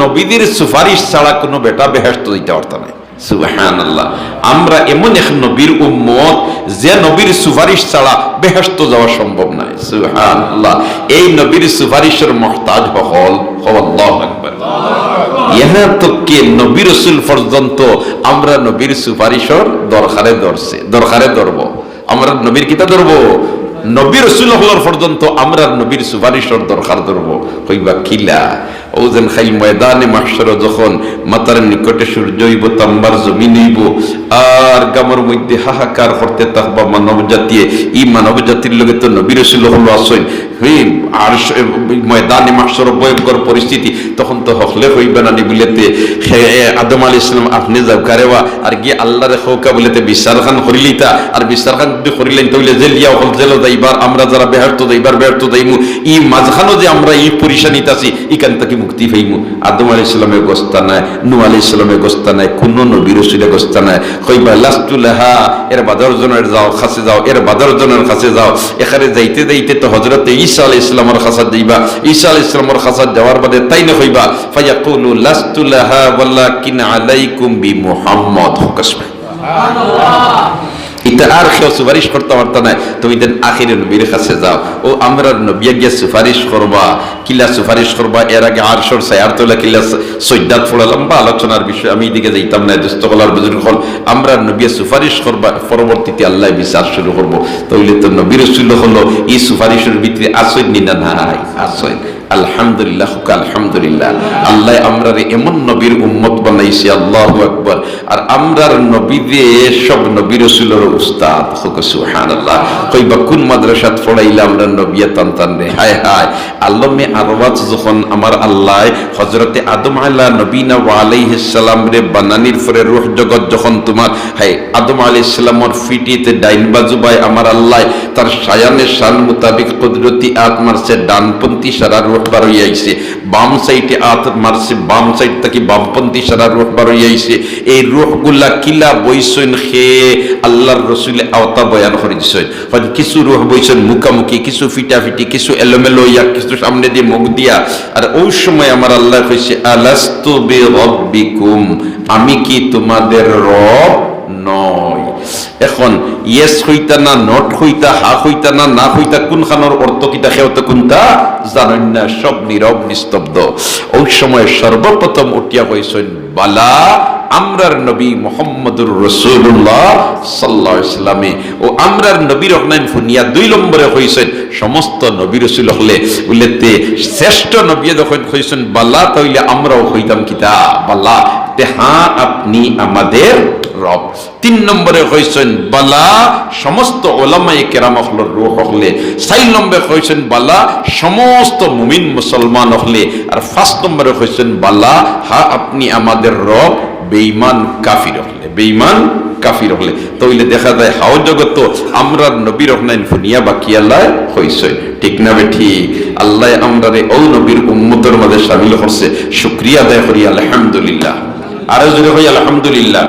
নবীদের সুপারিশ ছাড়া কোনো বেটা বেহেশত দিতে পারত না। সুবহানাল্লাহ। আমরা এমন এক নবীর উম্মত যে নবীর সুপারিশ ছাড়া বেহেশত যাওয়া সম্ভব নয়। সুবহানাল্লাহ। এই নবীর সুপারিশের মুহতাজ হল আল্লাহু আকবার। ইহা তো কে নবী রাসূল পর্যন্ত আমরা নবীর সুপারিশের দরকারে ধরব। আমরা নবীর কিতা ধরব? নবী রাসূল হওয়ার পর্যন্ত আমরা নবীর সুপারিশের দরকার ধরব। কইবা কিলা ওজন খাই ময়দানে মাহশর যখন মাতার নিকটে সূর্য হইব, তাম্বার জমিন হইব, আর গামর মধ্যে হাহাকার করতে থাকবা মানব জাতি। এই মানব জাতির লগে তো নবী রাসূল হলো আসেন। আর ময়দানে মাহশর ভয়ঙ্কর পরিস্থিতি, তখন তো হকলে হইবে না বলেতে আদম আলাইহিস সালাম আপনি যাও কারেবা আর গিয়ে আল্লাহর খৌকা বলেতে বিচার খান করিলিতা। আর বিচার খান যদি করিলেন তাহলে জেলিয়া হল জেল যাইবার, আমরা যারা ব্যর্থ যাইমু। ই মাঝখানো যে আমরা এই পরিশানিতে আছি, এখান থেকে মুক্তি পাইমু। আদম আলাইহিস সালামের গোস্তা নাই, নূহ আলাইহিস সালামের গোস্তা নাই, কোন নবী রাসূলের গোস্তা নাই। কইবা লাস্তু লাহা, এর বাদর জনের যাও কাছে যাও, এর বাদর জনের কাছে যাও। এখানে যাইতে যাইতে তো হযরত ঈসা আলাইহিস সালামের কাছে যাইবা। ঈসা আলাইহিস সালামের কাছে যাওয়ার বাদে তাই না কইবা ফায়াকুলু লাস্তু লাহা ওয়ালাকিন আলাইকুম বিমুহাম্মদ। সুবহানাল্লাহ। এটা আর কেউ সুপারিশ করতে পারত না। তুমি দেন আখিরে নবীর কাছে যাও, ও আমরা নবী গিয়ে সুপারিশ করবা। কিলা সুপারিশ করবা? এর আগে আরশের ছায়ার তলে কিলা সজ্জাত ফোড়ালাম বা আলোচনার বিষয় আমি এদিকে যাইতাম না। দুস্থ কলার বুজুর্গ হল আমরা নবী সুপারিশ করবা, পরবর্তীতে আল্লাহ বিচার শুরু করবো। তাহলে তো নবী রাসূল হলো এই সুপারিশের ভিতরে আসেন নি? না নাই, আসেন। আলহামদুলিল্লাহ, আলহামদুলিল্লাহ। আল্লাহ আমরার এমন নবীর উম্মত বানাইছে, আল্লাহু আকবার। আর আমরার নবীদের সব নবী রাসূলের উস্তাদ। সুবহানাল্লাহ। কইবা কোন মাদ্রাসাত পড়াইলে আমরা নবী তান রে। হায় হায়, আলমে আরওয়াজ যখন আমার আল্লাহ হযরতে আদম আলাইহিস নবীনা ওয়া আলাইহিস সালাম রে বানানির পরে রূহ জগৎ যখন তোমার হায় আদম আলাইহিস সালামের ফিটিতে ডাইন বাজু বাই আমার আল্লাহ তার শায়ানের শান মোতাবেক কুদরতি আত্মার মারছে ডানপন্থী সারা রূহ বার হয়ে আইছে, বাম সাইডে আত্মা মারছে বাম সাইড থেকে বামপন্থী সারা রূহ বার হয়ে আইছে। এই রূহগুলা কিলা বইছেন খে আল্লাহর রাসূল আওতা বয়ান করে দিছেন। হয়তো কিছু রূহ বইছেন মুখামুখি, কিছু ফিটাফিটি, কিছু এলোমেলো ইয়া, কিছু সামনে দিয়ে মুখ দিয়া। আর ওই সময় আমার আল্লাহ কইছে আলাস্তু বিরাব্বিকুম, আমি কি তোমাদের রব নয়? এখন ইয়েস হইতা না নট হইতা, হা হইতা না না হইতা, কোনখানোর অর্থ কিতা খেউতা কোনটা জানেন না, সব নীরব নিস্তব্ধ। ওই সময় সর্বপ্রথম উঠিয়া হইছেন বালা আমরার নবী মুহাম্মদুর রাসূলুল্লাহ সাল্লাল্লাহু আলাইহি ওয়াসাল্লামে। ও আমরার নবীর অগ্নাইন ফুনিয়া ২ নম্বরে হইছেন সমস্ত নবী রাসূল হলে বলেতে শ্রেষ্ঠ নবী যখন হইছেন বালা, তাইলে আমরাও হইতাম কিতা বালা, হ্যাঁ আপনি আমাদের রব। ৩ নম্বরে হইছেন বালা সমস্ত উলামায়ে কেরাম হলের রূহ হলে। ৪ নম্বরে হইছেন বালা সমস্ত মুমিন মুসলমান হলে। আর ৫ নম্বরে হইছেন বালা হ্যাঁ আপনি আমাদের রব বেঈমান কাফির হলে, বেঈমান কাফির হলে। তাইলে দেখা যায় হাও জগত আমরা নবীর রহনাইন ফুনিয়া বাকি আল্লাহ হইছে। ঠিক না বেঠি? আল্লাহ আমরারে ও নবীর উম্মতের মাঝে শামিল করছে। শুকরিয়া আদায় করি আলহামদুলিল্লাহ। আরো জোরে হই আলহামদুলিল্লাহ।